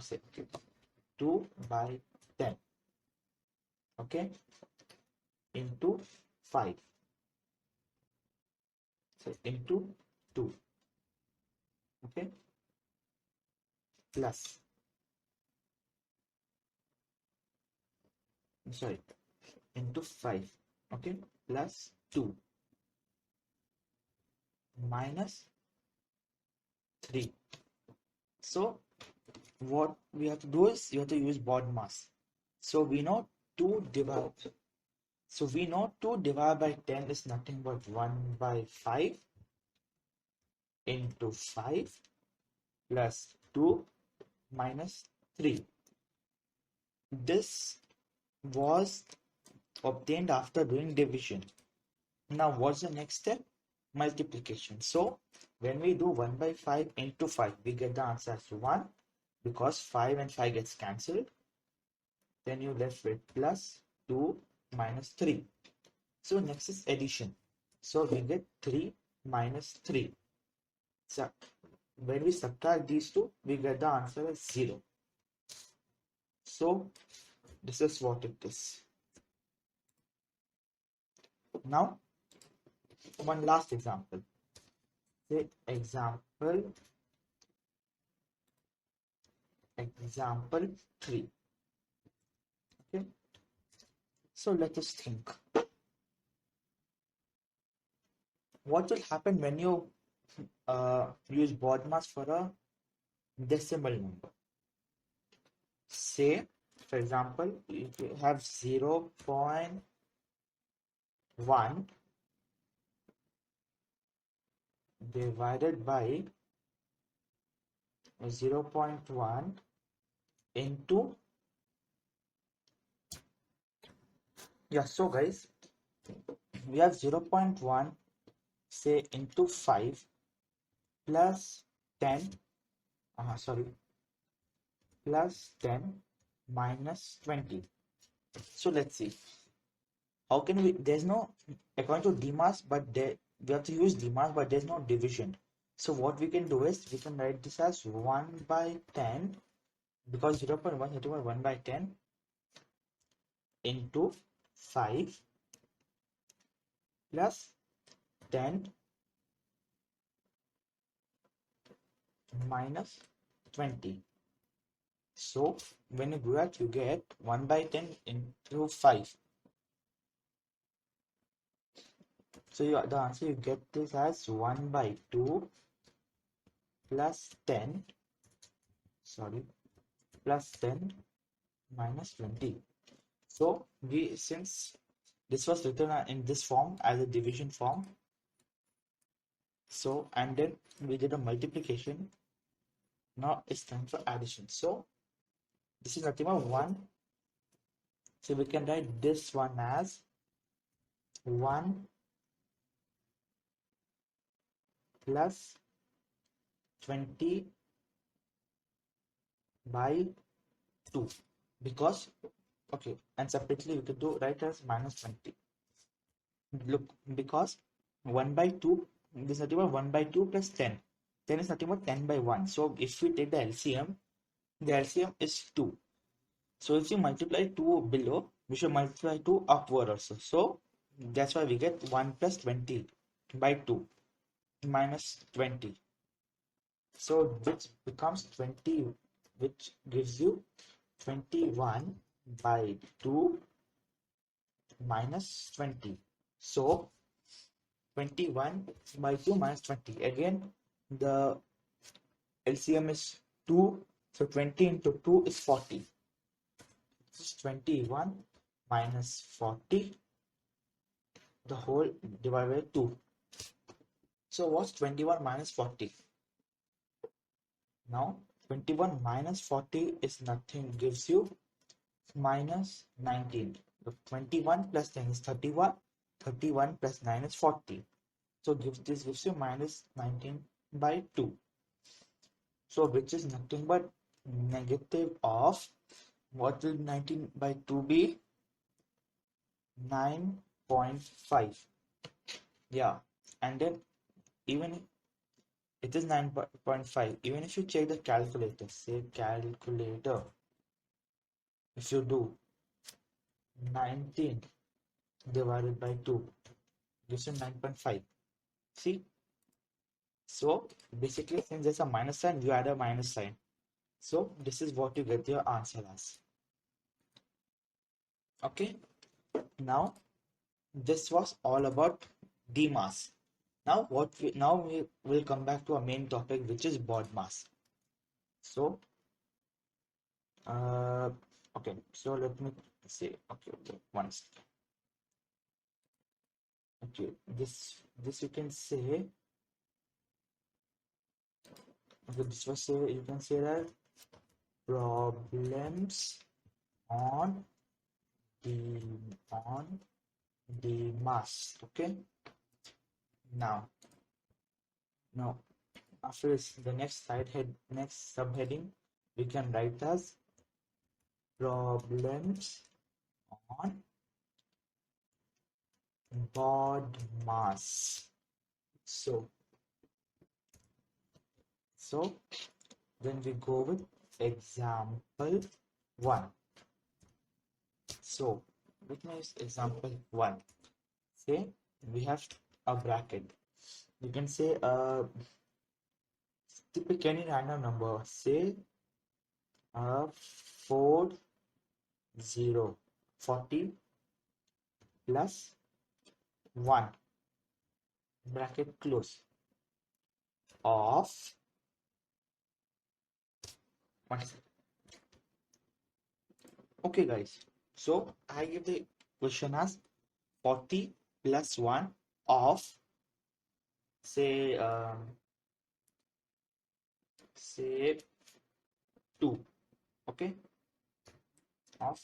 say 2 by 10, okay, into 5, so into 2, okay, plus, sorry, into 5, okay, plus 2 minus 3. So what we have to do is you have to use BODMAS. So we know 2 divided, so we know 2 divided by 10 is nothing but 1 by 5 into 5 plus 2 minus 3. This was obtained after doing division. Now what's the next step? Multiplication. So when we do 1 by 5 into 5, we get the answer as 1 because 5 and 5 gets cancelled. Then you left with plus 2 minus 3. So next is addition. So we get 3 minus 3. So when we subtract these two, we get the answer as 0. So this is what it is. Now, one last example. Say example 3. Okay. So let us think. What will happen when you use BODMAS for a decimal number? Say, for example, if you have 0.1 divided by 0.1 into, so guys, we have 0.1 say into 5 plus 10 plus 10 minus 20. So let's see how can we, there's no, according to DMAS, but there we have to use DMAS, but there's no division. So what we can do is we can write this as 1 by 10 because 0.1 is 1 by 10 into 5 plus 10 minus 20. So when you do that, you get 1 by 10 into 5. So the answer you get this as 1 by 2 plus 10, plus 10 minus 20. So since this was written in this form as a division form, so and then we did a multiplication, now it's time for addition. So this is nothing but 1, so we can write this one as 1 plus 20 by 2 because, okay, and separately we could do write as minus 20. Look, because 1 by 2, this is nothing but 1 by 2 plus 10. 10 is nothing but 10 by 1. So if we take the LCM is 2. So if you multiply 2 below, we should multiply 2 upward also. So that's why we get 1 plus 20 by 2 minus 20. So which becomes 20, which gives you 21 by 2 minus 20. So 21 by 2 minus 20. Again, the LCM is 2. So 20 into 2 is 40. This is 21 minus 40, the whole divided by 2. So what's 21 minus 40? Now 21 minus 40 is nothing, gives you minus 19. So 21 plus 10 is 31. 31 plus 9 is 40. So this gives you minus 19 by 2. So which is nothing but negative of, what will 19 by 2 be? 9.5. Yeah, and then even It is 9.5. Even if you check the calculator, say calculator, if you do 19 divided by 2 gives you 9.5. See? So basically, since there's a minus sign, you add a minus sign. So this is what you get your answer as. Okay. Now this was all about DMAS. Now we will come back to our main topic, which is BODMAS. So okay, so let me say, okay, one second. Okay, this you can say, okay, this was say, you can say that problems on the on the mass. Okay, now now after this, the next subheading we can write as problems on BODMAS. So then we go with example 1. So let me use example 1. Say we have a bracket. You can say pick any random number. Say 40 40 plus 1 bracket close of 1. Okay guys, so I give the question as 40 plus 1 of say say 2. Okay, of